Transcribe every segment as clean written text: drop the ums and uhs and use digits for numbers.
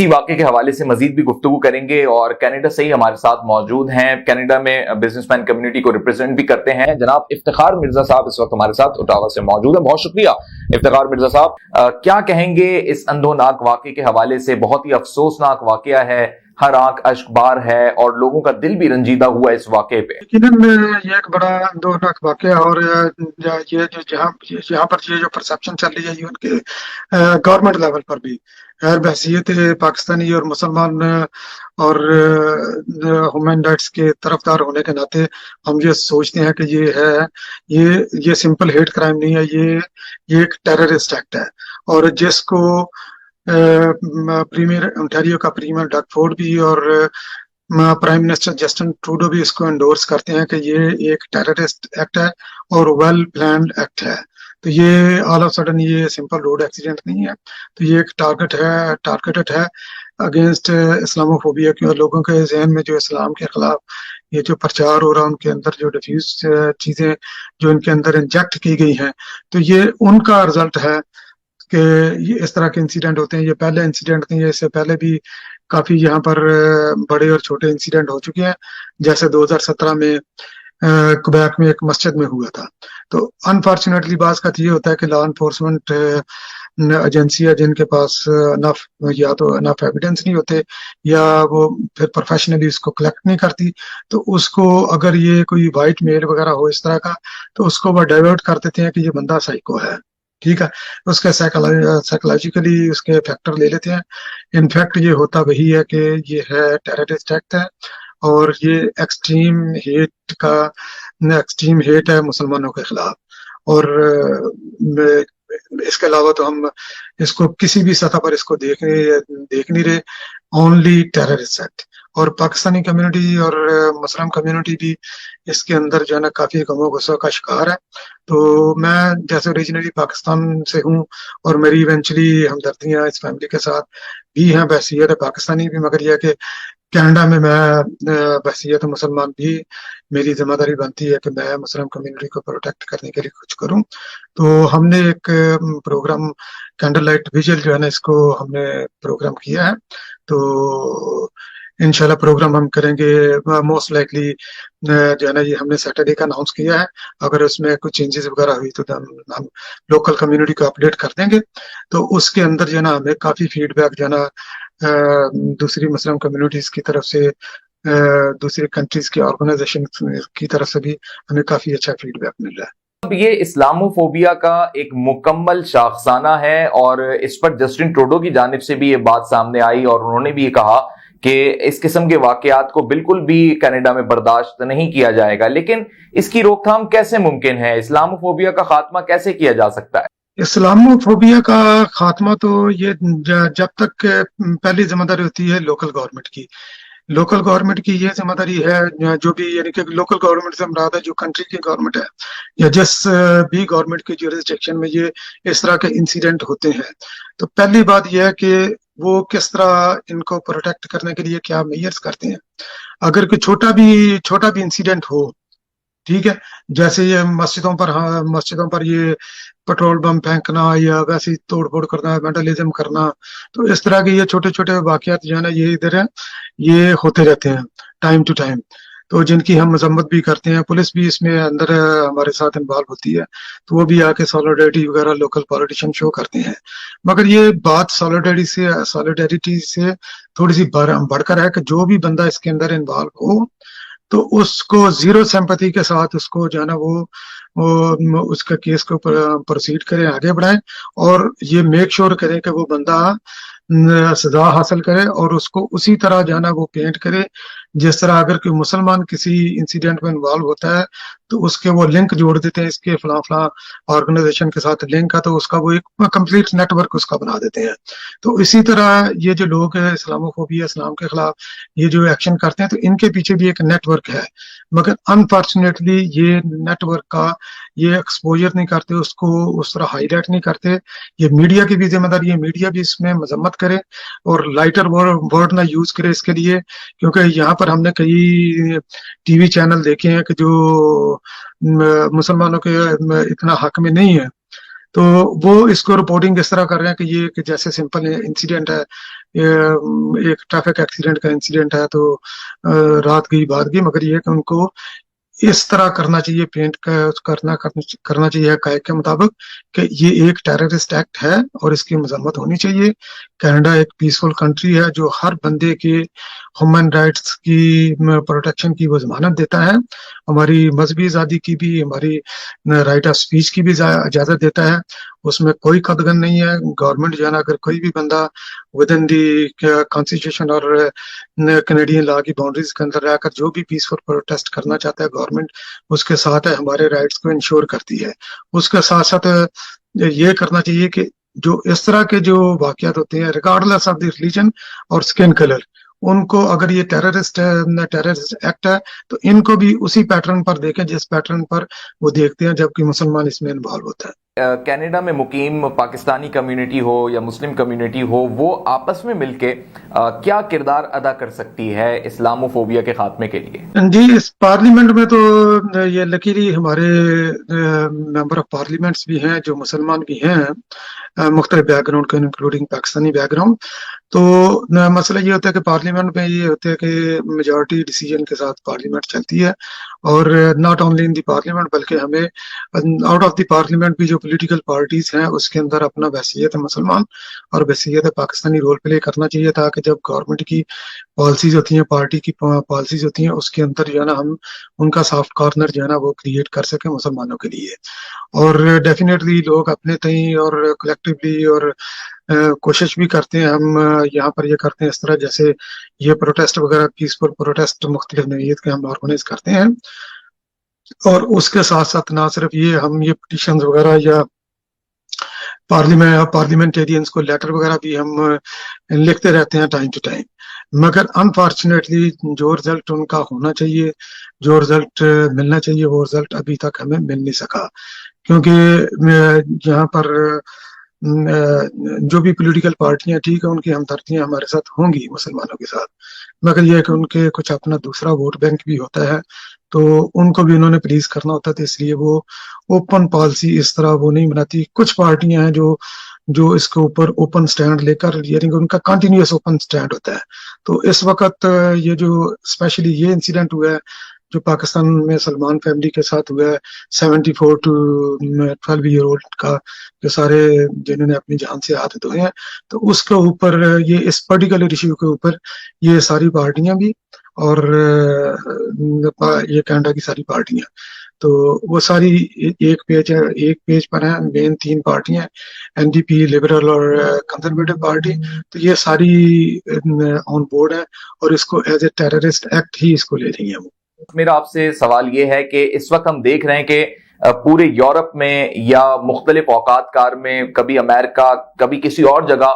اسی واقعے کے حوالے سے مزید بھی گفتگو کریں گے، اور کینیڈا سے ہی ہمارے ساتھ موجود ہیں، کینیڈا میں بزنس مین کمیونٹی کو ریپرزینٹ بھی کرتے ہیں، جناب افتخار مرزا صاحب اس وقت ہمارے ساتھ اٹاوا سے موجود ہیں۔ بہت شکریہ افتخار مرزا صاحب، کیا کہیں گے اس اندھوناک واقعے کے حوالے سے؟ بہت ہی افسوسناک واقعہ ہے، ہر آنکھ اشک بار ہے، اور لوگوں کا دل بھی رنجیدہ ہوا اس واقعے پہ۔ یقیناً یہ ایک بڑا اندھوناک واقعہ، اور یہ جو جہاں پر یہ جو پرسپشن چل رہی ہے یہ ان کے گورنمنٹ لیول پر بھی بحیثیت پاکستانی اور مسلمان اور ہیومن رائٹس کے طرفدار ہونے کے ناطے ہم یہ سوچتے ہیں کہ یہ سمپل ہیٹ کرائم نہیں ہے، یہ ایک ٹیررسٹ ایکٹ ہے، اور جس کو پریمیئر انٹیریو کا پریمیئر ڈگ فورڈ بھی اور پرائم منسٹر جسٹن ٹروڈو بھی اس کو انڈورس کرتے ہیں کہ یہ ایک ٹیررسٹ ایکٹ ہے اور ویل پلانڈ ایکٹ ہے۔ تو یہ آل آف سڈن یہ سمپل روڈ ایکسیڈنٹ نہیں ہے، تو یہ ایک ٹارگیٹڈ ہے اگینسٹ اسلاموفوبیا کی، اور لوگوں کے ذہن میں جو اسلام کے خلاف یہ جو پرچار ہو رہا ہے، ان کے اندر جو ڈیفیوز چیزیں جو ان کے اندر انجیکٹ کی گئی ہیں، تو یہ ان کا رزلٹ ہے کہ یہ اس طرح کے انسیڈنٹ ہوتے ہیں۔ یہ پہلے انسیڈنٹ نہیں ہے، اس سے پہلے بھی کافی یہاں پر بڑے اور چھوٹے انسیڈنٹ ہو چکے ہیں، جیسے 2017 میں کبیک میں ایک مسجد میں ہوا تھا۔ تو انفارچونیٹلی بعض کا یہ ہوتا ہے کہ لا انفورسمنٹ ایجنسیاں جن کے پاس یا تو انف ایویڈنس نہیں ہوتے، یا وہ پھر پروفیشنلی اس کو کلیکٹ نہیں کرتی، تو اس کو اگر یہ کوئی وائٹ میل وغیرہ ہو اس طرح کا، تو اس کو وہ ڈائیورٹ کر دیتے ہیں کہ یہ بندہ سائیکو ہے، ٹھیک ہے، اس کے سائیکولوجیکلی اس کے فیکٹر لے لیتے ہیں۔ انفیکٹ یہ ہوتا وہی ہے کہ یہ ہے ٹیررسٹ ایکٹ ہے، اور یہ ایکسٹریم ہیٹ ہے مسلمانوں کے خلاف، اور اس کے علاوہ تو ہم اس کو کسی بھی سطح پر اس کو دیکھ نہیں رہے، اونلی ٹیررسٹ ایکٹ۔ اور پاکستانی کمیونٹی اور مسلم کمیونٹی بھی اس کے اندر جو ہے نا کافی غم و غصہ کا شکار ہے۔ تو میں جیسے اوریجنلی پاکستان سے ہوں، اور میری ایونچولی ہمدردیاں اس فیملی کے ساتھ بھی ہیں بحیثیت پاکستانی بھی، مگر یہ کہ کینیڈا میں بحیثیت مسلمان بھی میری ذمہ داری بنتی ہے کہ میں مسلم کمیونٹی کو پروٹیکٹ کرنے کے لیے کچھ کروں۔ تو ہم نے ایک پروگرام کینڈل لائٹ ویژل جو ہے نا اس کو ہم نے پروگرام کیا ہے، تو انشاءاللہ پروگرام ہم کریں گے موسٹ لائکلی جو ہے نا یہ ہم نے سیٹرڈے کا اناؤنس کیا ہے، اگر اس میں کچھ چینجز وغیرہ ہوئی تو ہم لوکل کمیونٹی کو اپڈیٹ کر دیں گے۔ تو اس کے اندر جو ہے نا ہمیں کافی فیڈ بیک جو ہے نا دوسری مسلم کمیونٹیز کی طرف سے، دوسری کنٹریز کی آرگنائزیشن کی طرف سے بھی ہمیں کافی اچھا فیڈ بیک مل رہا ہے۔ اب یہ اسلاموفوبیا کا ایک مکمل شاخسانہ ہے، اور اس پر جسٹن ٹروڈو کی جانب سے بھی یہ بات سامنے آئی، اور انہوں نے بھی یہ کہا کہ اس قسم کے واقعات کو بالکل بھی کینیڈا میں برداشت نہیں کیا جائے گا۔ لیکن اس کی روک تھام کیسے ممکن ہے؟ اسلاموفوبیا کا خاتمہ کیسے کیا جا سکتا ہے؟ اسلاموفوبیا کا خاتمہ تو یہ جب تک پہلی ذمہ داری ہوتی ہے لوکل گورنمنٹ کی۔ لوکل گورنمنٹ کی یہ ذمہ داری ہے، جو بھی یعنی کہ لوکل گورنمنٹ سے مراد ہے جو کنٹری کی گورنمنٹ ہے، یا جس بھی گورنمنٹ کی جورسڈکشن میں یہ اس طرح کے انسیڈنٹ ہوتے ہیں، تو پہلی بات یہ ہے کہ وہ کس طرح ان کو پروٹیکٹ کرنے کے لیے کیا میئرز کرتے ہیں۔ اگر کوئی چھوٹا بھی انسیڈنٹ ہو، ٹھیک ہے، جیسے یہ مسجدوں پر یہ پیٹرول بم پھینکنا یا ویسی توڑ پھوڑ کرنا، وینڈلزم کرنا، تو اس طرح کے یہ چھوٹے چھوٹے واقعات جو ہے نا یہ ادھر ہیں، یہ ہوتے رہتے ہیں ٹائم ٹو ٹائم، تو جن کی ہم مذمت بھی کرتے ہیں۔ پولیس بھی اس میں اندر ہمارے ساتھ انوالو ہوتی ہے، تو وہ بھی آ کے سالیڈیرٹی وغیرہ لوکل پولیٹیشین شو کرتے ہیں۔ مگر یہ بات سالیڈیرٹی سے تھوڑی سی بڑھ کر ہے کہ جو بھی بندہ اس کے اندر انوالو ہو، تو اس کو زیرو سمپتھی کے ساتھ اس کو جو ہے نا وہ اس کا کیس کو پروسیڈ کریں، آگے بڑھائیں، اور یہ میک شور کریں کہ وہ بندہ سزا حاصل کرے، اور اس کو اسی طرح جو ہے نا وہ پینٹ کرے جس طرح اگر کوئی مسلمان کسی انسیڈنٹ میں انوالو ہوتا ہے تو اس کے وہ لنک جوڑ دیتے ہیں، اس کے فلاں فلاں آرگنائزیشن کے ساتھ لنک ہے، تو اس کا وہ ایک کمپلیٹ نیٹ ورک اس کا بنا دیتے ہیں۔ تو اسی طرح یہ جو لوگ ہیں اسلاموفوبیا، اسلام کے خلاف یہ جو ایکشن کرتے ہیں، تو ان کے پیچھے بھی ایک نیٹ ورک ہے، مگر انفارچونیٹلی یہ نیٹ ورک کا یہ ایکسپوجر نہیں کرتے، اس کو اس طرح ہائی لائٹ نہیں کرتے۔ یہ میڈیا کی بھی ذمہ داری ہے، میڈیا بھی اس میں مذمت کرے اور لائٹر ورڈ نہ یوز کرے اس کے لیے، کیونکہ یہاں پر ہم نے کئی ٹی وی چینل دیکھے ہیں کہ جو مسلمانوں کے اتنا حق میں نہیں ہے، تو وہ اس کو رپورٹنگ اس طرح کر رہے ہیں کہ یہ کہ جیسے سمپل انسیڈنٹ ہے، ایک ٹریفک ایکسیڈنٹ کا انسیڈنٹ ہے، تو رات گئی بات گئی، مگر یہ کہ ان کو اس طرح کرنا چاہیے، پینٹ کرنا چاہیے حقائق کے مطابق کہ یہ ایک ٹیررسٹ ایکٹ ہے اور اس کی مذمت ہونی چاہیے۔ کینیڈا ایک پیسفل کنٹری ہے جو ہر بندے کے ہیومن رائٹس کی پروٹیکشن کی وہ ضمانت دیتا ہے، ہماری مذہبی آزادی کی بھی، ہماری رائٹ آف سپیچ کی بھی اجازت دیتا ہے، اس میں کوئی قدغن نہیں ہے۔ گورنمنٹ جو ہے نا، اگر کوئی بھی بندہ ود ان دی کانسٹیٹیوشن اور کینیڈین لا کی باؤنڈریز کے اندر رہ کر جو بھی پیسفل پروٹیسٹ کرنا چاہتا ہے، گورنمنٹ اس کے ساتھ ہے، ہمارے رائٹس کو انشور کرتی ہے۔ اس کے ساتھ ساتھ یہ کرنا چاہیے کہ جو اس طرح کے جو واقعات ہوتے ہیں ریگارڈلیس آف دی ریلیجن اور اسکن کلر، ان کو اگر یہ ٹیررسٹ ایکٹ ہے تو ان کو بھی اسی پیٹرن پر دیکھیں جس پیٹرن پر وہ دیکھتے ہیں جبکہ مسلمان اس میں انوالو ہوتا ہے۔ کینیڈا میں مقیم پاکستانی کمیونٹی ہو یا مسلم کمیونٹی ہو، وہ آپس میں مل کے کیا کردار ادا کر سکتی ہے اسلاموفوبیا کے خاتمے کے لیے؟ جی، اس پارلیمنٹ میں تو یہ لکیلی ہمارے ممبر آف پارلیمنٹس بھی ہیں جو مسلمان بھی ہیں، مختلف بیک گراؤنڈ کے انکلوڈنگ پاکستانی بیک گراؤنڈ۔ تو مسئلہ یہ ہوتا ہے کہ پارلیمنٹ میں یہ ہوتا ہے کہ میجورٹی ڈیسیجن کے ساتھ پارلیمنٹ چلتی ہے، اور not only in the parliament بلکہ ہمیں آؤٹ آف دی پارلیمنٹ بھی جو پولیٹیکل پارٹیز ہیں اس کے اندر اپنا بحیثیت مسلمان اور بحیثیت پاکستانی رول پلے کرنا چاہیے، تاکہ جب گورنمنٹ کی پالیسیز ہوتی ہیں، پارٹی کی پالیسیز ہوتی ہیں، اس کے اندر جو ہے نا ہم ان کا سافٹ کارنر جو ہے نا وہ کریٹ کر سکیں مسلمانوں کے لیے۔ اور ڈیفینیٹلی لوگ اپنے تئیں اور کلیکٹیولی اور کوشش بھی کرتے ہیں، ہم یہاں پر یہ کرتے ہیں اس طرح جیسے یہ پروٹیسٹ وغیرہ پیسفل پروٹیسٹ مختلف نوعیت کے ہم آرگنائز کرتے ہیں، اور اس کے ساتھ ساتھ نہ صرف یہ ہم یہ پٹیشنز وغیرہ یا پارلیمنٹیرینز کو لیٹر وغیرہ بھی ہم لکھتے رہتے ہیں ٹائم ٹو ٹائم، مگر انفارچونیٹلی جو رزلٹ ان کا ہونا چاہیے، جو رزلٹ ملنا چاہیے، وہ رزلٹ ابھی تک ہمیں مل نہیں سکا، کیونکہ یہاں پر جو بھی پولیٹیکل پارٹیاں ٹھیک ہے ان کی ہمدردیاں ہمارے ساتھ ہوں گی مسلمانوں کے ساتھ، مگر یہ کہ ان کے کچھ اپنا دوسرا ووٹ بینک بھی ہوتا ہے، تو ان کو بھی انہوں نے پلیز کرنا ہوتا ہے، تو اس لیے وہ اوپن پالیسی اس طرح وہ نہیں بناتی۔ کچھ پارٹیاں ہیں جو اس کے اوپر اوپن سٹینڈ لے کر، یعنی کہ ان کا کنٹینیوس اوپن سٹینڈ ہوتا ہے۔ تو اس وقت یہ جو اسپیشلی یہ انسیڈنٹ ہوا ہے جو پاکستان میں سلمان فیملی کے ساتھ ہوا ہے، 74 to 12 ایئر اولڈ کا، جو سارے جنہوں نے اپنی جان سے ہاتھ دھوئے ہیں، تو اس کے اوپر یہ اس پرٹیکولر ایشو کے اوپر یہ ساری پارٹیاں بھی اور یہ کینیڈا کی ساری پارٹیاں، تو وہ ساری ایک پیج پر ہیں، مین 3 پارٹیاں، این ڈی پی، لبرل اور کنزرویٹو پارٹی، تو یہ ساری آن بورڈ ہیں اور اس کو ایز اے ٹیررسٹ ایکٹ ہی اس کو لے رہی ہیں۔ میرا آپ سے سوال یہ ہے کہ اس وقت ہم دیکھ رہے ہیں کہ پورے یورپ میں یا مختلف اوقات کار میں، کبھی امریکہ، کبھی کسی اور جگہ،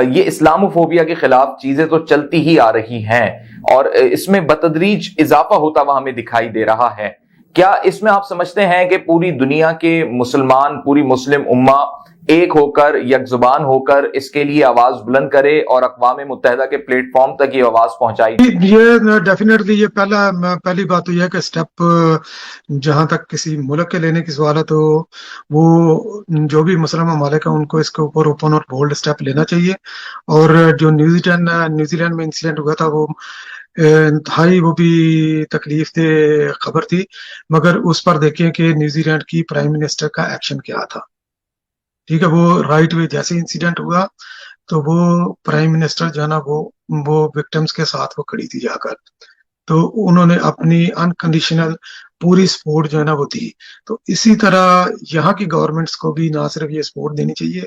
یہ اسلاموفوبیا کے خلاف چیزیں تو چلتی ہی آ رہی ہیں اور اس میں بتدریج اضافہ ہوتا ہوا ہمیں دکھائی دے رہا ہے۔ کیا اس میں آپ سمجھتے ہیں کہ پوری دنیا کے مسلمان، پوری مسلم امہ ایک ہو کر، یک زبان ہو کر اس کے لیے آواز بلند کرے اور اقوام متحدہ کے پلیٹ فارم تک یہ آواز پہنچائی؟ یہ ڈیفینیٹلی یہ پہلی بات تو یہ ہے کہ اسٹیپ جہاں تک کسی ملک کے لینے کی سوال ہے تو وہ جو بھی مسلم ممالک ہیں ان کو اس کے اوپر اوپن اور بولڈ اسٹیپ لینا چاہیے۔ اور جو نیوزی لینڈ میں انسیڈنٹ ہوا تھا وہ انتہائی وہ بھی تکلیف دہ خبر تھی، مگر اس پر دیکھیں کہ نیوزی لینڈ کی پرائم منسٹر کا ایکشن کیا تھا، ٹھیک ہے، وہ رائٹ وے جیسے انسیڈنٹ ہوا تو وہ پرائم منسٹر جو ہے نا وہ وکٹمز کے ساتھ وہ کھڑی تھی جا کر، تو انہوں نے اپنی انکنڈیشنل پوری سپورٹ جو ہے نا وہ دی۔ تو اسی طرح یہاں کی گورنمنٹس کو بھی نہ صرف یہ سپورٹ دینی چاہیے،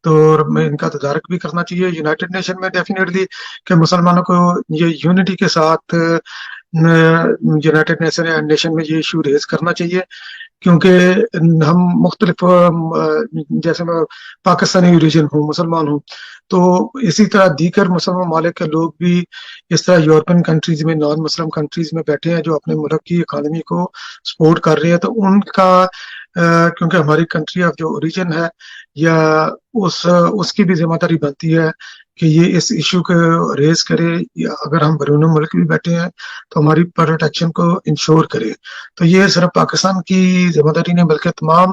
تو ان کا تدارک بھی کرنا چاہیے یونائٹڈ نیشن میں ڈیفینیٹلی، کہ مسلمانوں کو یہ یونٹی کے ساتھ یونائٹڈ نیشن میں یہ ایشو ریز کرنا چاہیے، کیونکہ ہم مختلف جیسے میں پاکستانی اوریجن ہوں، مسلمان ہوں، تو اسی طرح دیگر مسلم ممالک کے لوگ بھی اس طرح یورپین کنٹریز میں، نان مسلم کنٹریز میں بیٹھے ہیں جو اپنے ملک کی اکانومی کو سپورٹ کر رہے ہیں، تو ان کا کیونکہ ہماری کنٹری آف جو اوریجن ہے یا اس کی بھی ذمہ داری بنتی ہے کہ یہ اس ایشو کو ریز کرے، یا اگر ہم بیرون ملک بھی بیٹھے ہیں تو ہماری پروٹیکشن کو انشور کرے۔ تو یہ صرف پاکستان کی ذمہ داری نہیں بلکہ تمام